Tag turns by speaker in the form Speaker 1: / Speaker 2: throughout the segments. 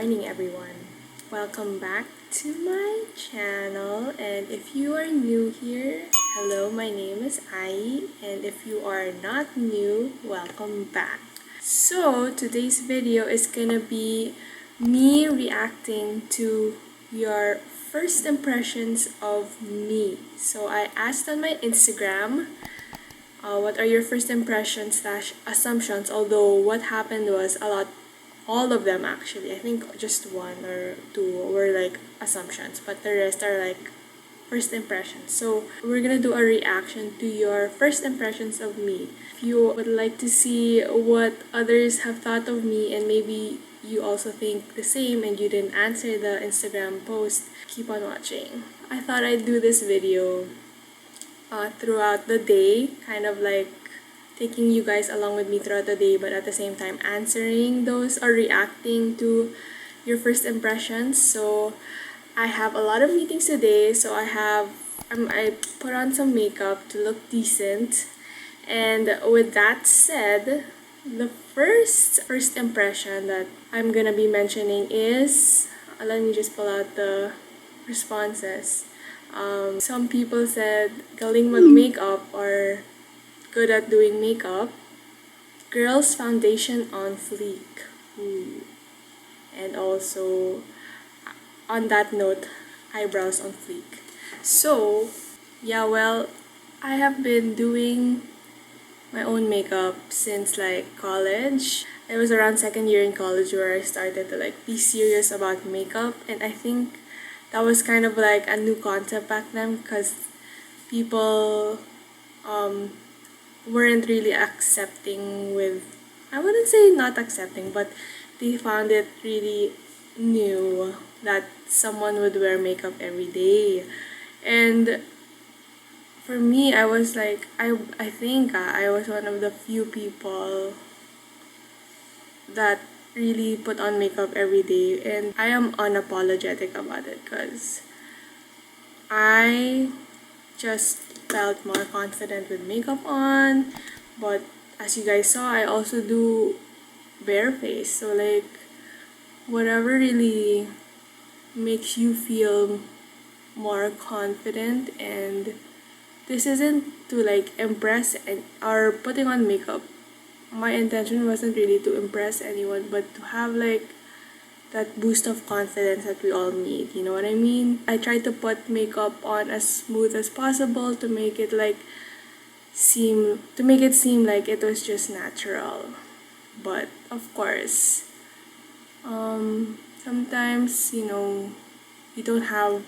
Speaker 1: morning, everyone. Welcome back to my channel, and if you are new here, hello, my name is AYI, and if you are not new, welcome back. So today's video is gonna be me reacting to your first impressions of me. So I asked on my Instagram, what are your first impressions slash assumptions, although what happened was all of them actually. I think just one or two were like assumptions, but the rest are like first impressions. So we're gonna do a reaction to your first impressions of me. If you would like to see what others have thought of me and maybe you also think the same and you didn't answer the Instagram post, keep on watching. I thought I'd do this video throughout the day, kind of like taking you guys along with me throughout the day, but at the same time answering those or reacting to your first impressions. So I have a lot of meetings today, so I put on some makeup to look decent. And with that said, the first impression that I'm gonna be mentioning is, let me just pull out the responses. Some people said galing mag-makeup or good at doing makeup. Girls foundation on fleek. Ooh. And also, on that note, eyebrows on fleek. So, yeah, well, I have been doing my own makeup since like college. It was around second year in college where I started to like be serious about makeup, and I think that was kind of like a new concept back then because people weren't really accepting with, I wouldn't say not accepting, but they found it really new that someone would wear makeup every day. And for me, I was like, I think I was one of the few people that really put on makeup every day, and I am unapologetic about it because I just felt more confident with makeup on. But as you guys saw, I also do bare face, so like whatever really makes you feel more confident. And this isn't to like impress or putting on makeup. My intention wasn't really to impress anyone, but to have like that boost of confidence that we all need, you know what I mean? I tried to put makeup on as smooth as possible to make it seem like it was just natural. But of course, sometimes, you don't have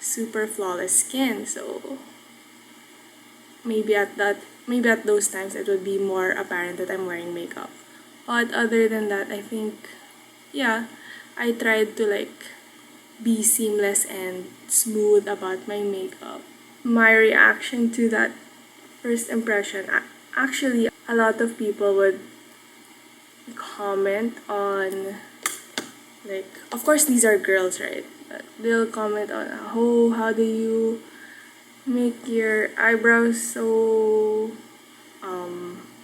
Speaker 1: super flawless skin, so maybe at those times it would be more apparent that I'm wearing makeup. But other than that, I think, yeah, I tried to like be seamless and smooth about my makeup. My reaction to that first impression, actually, a lot of people would comment on, like, of course these are girls, right? They'll comment on, oh, how do you make your eyebrows so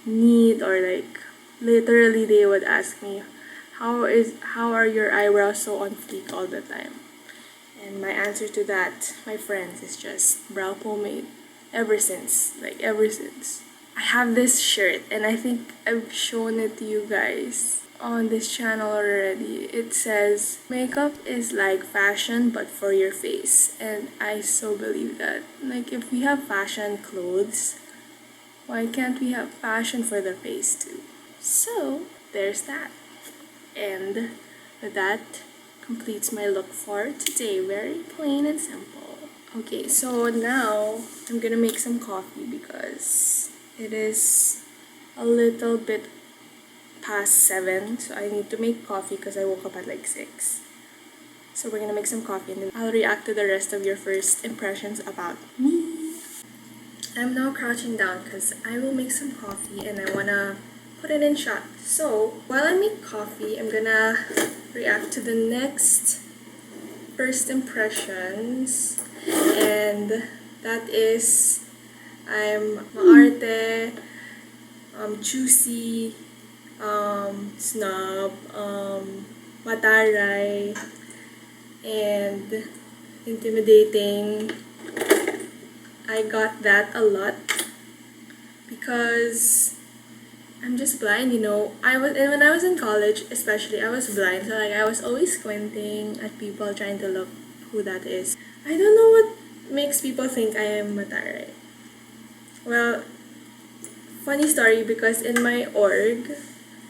Speaker 1: neat, or like literally they would ask me, how are your eyebrows so on fleek all the time? And my answer to that, my friends, is just brow pomade. Ever since. I have this shirt, and I think I've shown it to you guys on this channel already. It says, makeup is like fashion but for your face. And I so believe that. Like, if we have fashion clothes, why can't we have fashion for the face too? So, there's that. And that completes my look for today. Very plain and simple. Okay, so now I'm gonna make some coffee because it is a little bit past 7, so I need to make coffee because I woke up at like 6. So we're gonna make some coffee and then I'll react to the rest of your first impressions about me. I'm now crouching down because I will make some coffee and I wanna put it in shot. So while I make coffee, I'm gonna react to the next first impressions, and that is, I'm maarte, choosy, snob, mataray, and intimidating. I got that a lot because I'm just blind, and when I was in college, especially, I was blind. So like I was always squinting at people trying to look who that is. I don't know what makes people think I am mataray. Well, funny story, because in my org,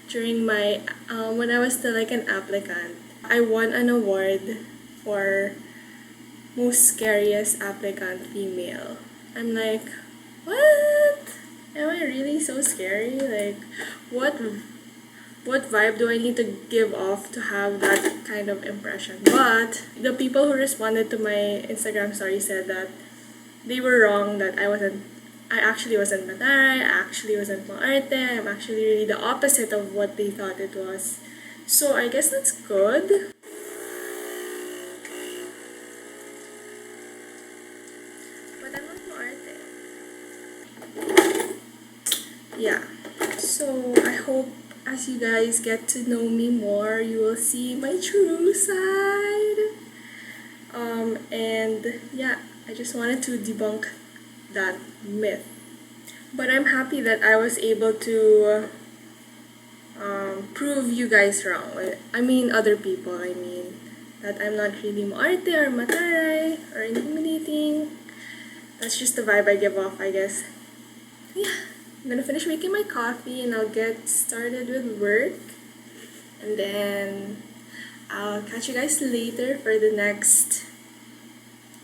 Speaker 1: during my when I was still like an applicant, I won an award for most scariest applicant female. I'm like, what? Am I really so scary? Like, what vibe do I need to give off to have that kind of impression? But the people who responded to my Instagram story said that they were wrong, that I actually wasn't mataray, I actually wasn't maarte, I'm actually really the opposite of what they thought it was. So I guess that's good. But I'm not maarte. Yeah. So I hope as you guys get to know me more, you will see my true side. And yeah, I just wanted to debunk that myth. But I'm happy that I was able to prove you guys wrong. I mean, other people. I mean, that I'm not really maarte or mataray or intimidating. That's just the vibe I give off, I guess. Yeah, I'm gonna finish making my coffee and I'll get started with work. And then I'll catch you guys later for the next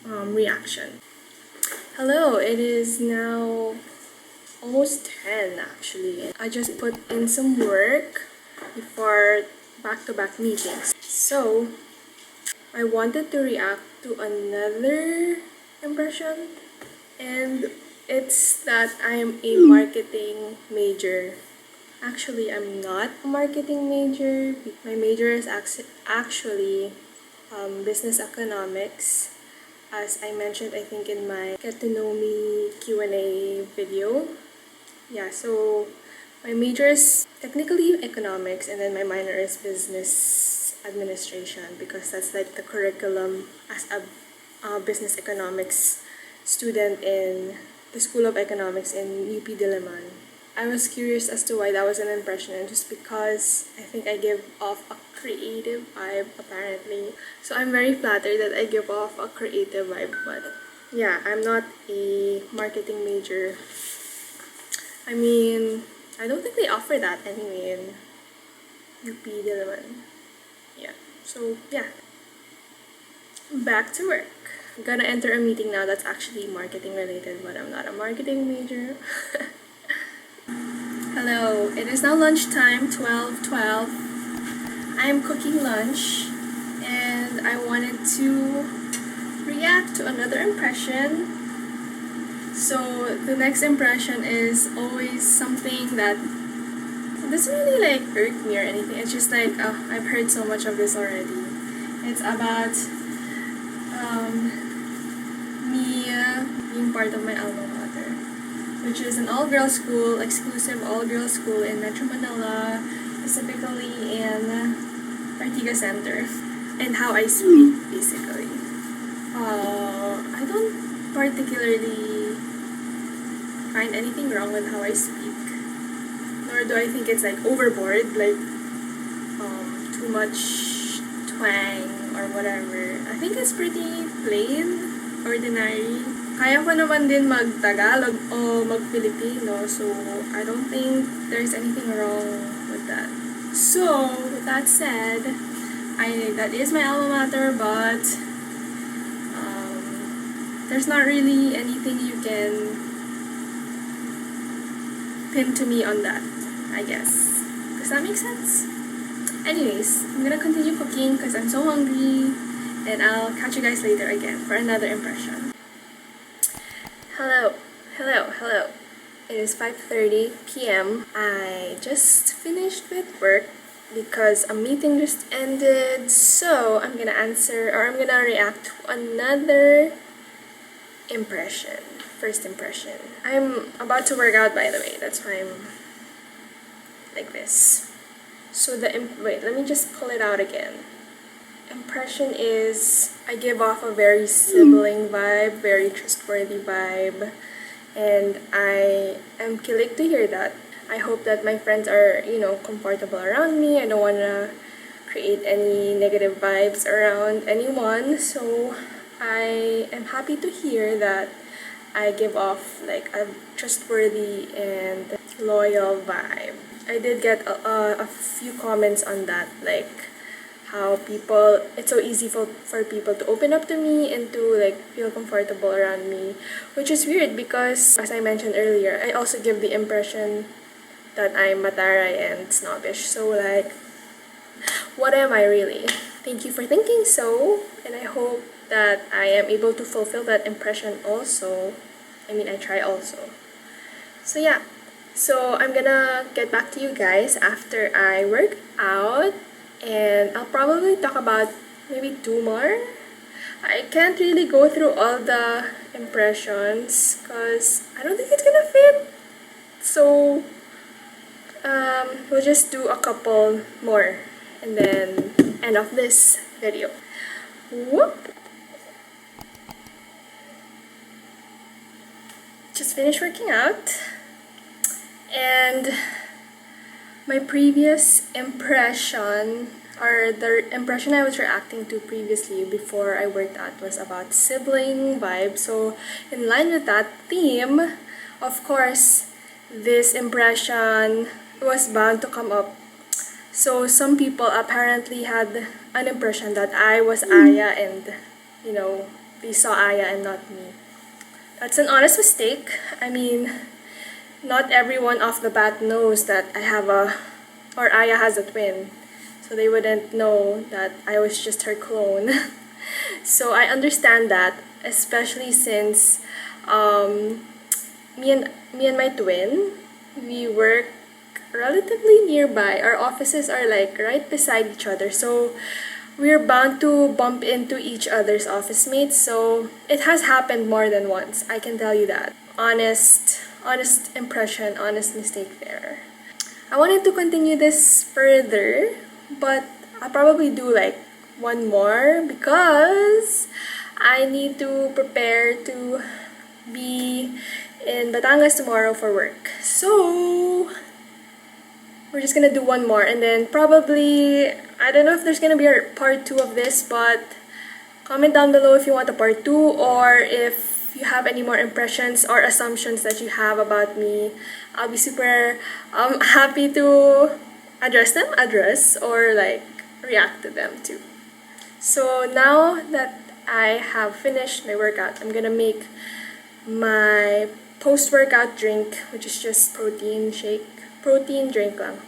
Speaker 1: reaction. Hello, it is now almost 10 actually. I just put in some work before back-to-back meetings. So, I wanted to react to another impression, and it's that I'm a marketing major. Actually, I'm not a marketing major. My major is actually business economics. As I mentioned, I think in my Get to Know Me Q&A video. Yeah, so my major is technically economics, and then my minor is business administration, because that's like the curriculum as a business economics student in the School of Economics in UP Diliman. I was curious as to why that was an impression, and just because I think I give off a creative vibe apparently. So I'm very flattered that I give off a creative vibe, but yeah, I'm not a marketing major. I mean, I don't think they offer that anyway in UP Diliman. Yeah, so yeah. Back to work. I'm gonna enter a meeting now that's actually marketing related, but I'm not a marketing major. Hello, it is now lunchtime, 12:12. I'm cooking lunch and I wanted to react to another impression. So the next impression is always something that doesn't really like irk me or anything. It's just like, oh, I've heard so much of this already. It's about me being part of my alma mater, which is an all-girls school, exclusive all-girls school in Metro Manila, specifically in Partiga Center, and how I speak, basically. I don't particularly find anything wrong with how I speak, nor do I think it's like overboard, like too much twang or whatever. I think it's pretty plain, ordinary. Kaya ko naman din mag-Tagalog o mag-Filipino, so I don't think there's anything wrong with that. So, with that said, that is my alma mater, but there's not really anything you can pin to me on that, I guess. Does that make sense? Anyways, I'm gonna continue cooking because I'm so hungry, and I'll catch you guys later again for another impression. Hello. It is 5:30 p.m. I just finished with work because a meeting just ended, so I'm gonna react to another impression. First impression. I'm about to work out, by the way. That's why I'm like this. So wait, let me just pull it out again. Impression is I give off a very sibling vibe, very trustworthy vibe, and I am kilig to hear that. I hope that my friends are, comfortable around me. I don't want to create any negative vibes around anyone, so I am happy to hear that I give off like a trustworthy and loyal vibe. I did get a few comments on that, like how it's so easy for people to open up to me and to like feel comfortable around me, which is weird because, as I mentioned earlier, I also give the impression that I'm mataray and snobbish. So like, what am I really? Thank you for thinking so, and I hope that I am able to fulfill that impression also. I mean, I try also. So yeah, so I'm gonna get back to you guys after I work out, and I'll probably talk about maybe 2 more. I can't really go through all the impressions because I don't think it's gonna fit. So we'll just do a couple more and then end off this video. Whoop! Just finished working out, and my previous impression, or the impression I was reacting to previously before I worked out, was about sibling vibe. So in line with that theme, of course, this impression was bound to come up. So some people apparently had an impression that I was Aya and, they saw Aya and not me. That's an honest mistake. I mean, not everyone off the bat knows that or Aya has a twin. So they wouldn't know that I was just her clone. So I understand that, especially since me and my twin, we work relatively nearby. Our offices are like right beside each other. So we're bound to bump into each other's office mates, so it has happened more than once, I can tell you that. Honest impression, honest mistake there. I wanted to continue this further, but I'll probably do like 1 more because I need to prepare to be in Batangas tomorrow for work. So we're just gonna do 1 more, and then probably, I don't know if there's gonna be a part 2 of this, but comment down below if you want a part 2, or if you have any more impressions or assumptions that you have about me. I'll be super happy to address or like react to them too. So now that I have finished my workout, I'm gonna make my post-workout drink, which is just protein drink lang.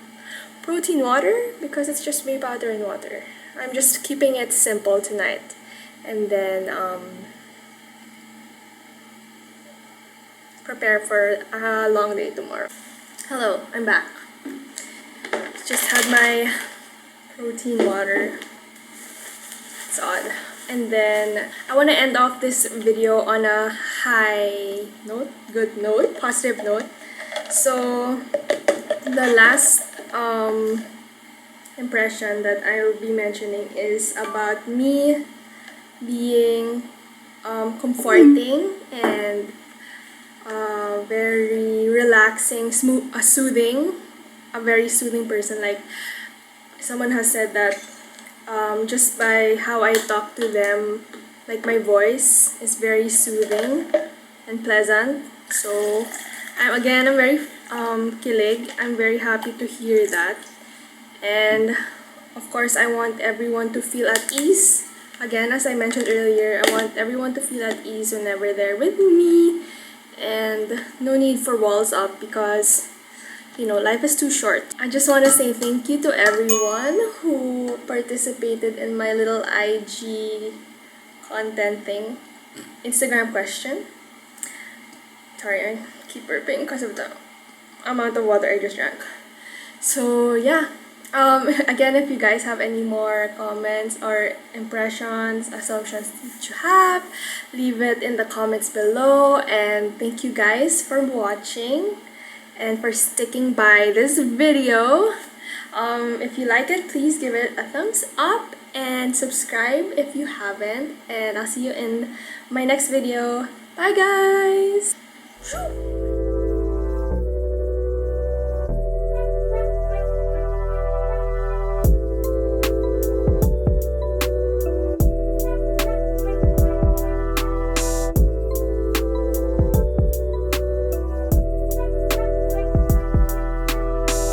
Speaker 1: Protein water, because it's just whey powder and water. I'm just keeping it simple tonight. And then prepare for a long day tomorrow. Hello, I'm back. Just had my protein water. It's odd. And then I want to end off this video on a high note, good note, positive note. So the last impression that I will be mentioning is about me being comforting and very relaxing, soothing, a very soothing person. Like, someone has said that just by how I talk to them, like my voice is very soothing and pleasant. So I'm very kilig. I'm very happy to hear that. And of course, I want everyone to feel at ease. Again, as I mentioned earlier, I want everyone to feel at ease whenever they're with me. And no need for walls up because, life is too short. I just want to say thank you to everyone who participated in my little IG content thing. Instagram question. Sorry, I keep burping because of the amount of water I just drank. So yeah, again, if you guys have any more comments or impressions, assumptions that you have, leave it in the comments below. And thank you guys for watching and for sticking by this video. If you like it, please give it a thumbs up and subscribe if you haven't. And I'll see you in my next video. Bye guys!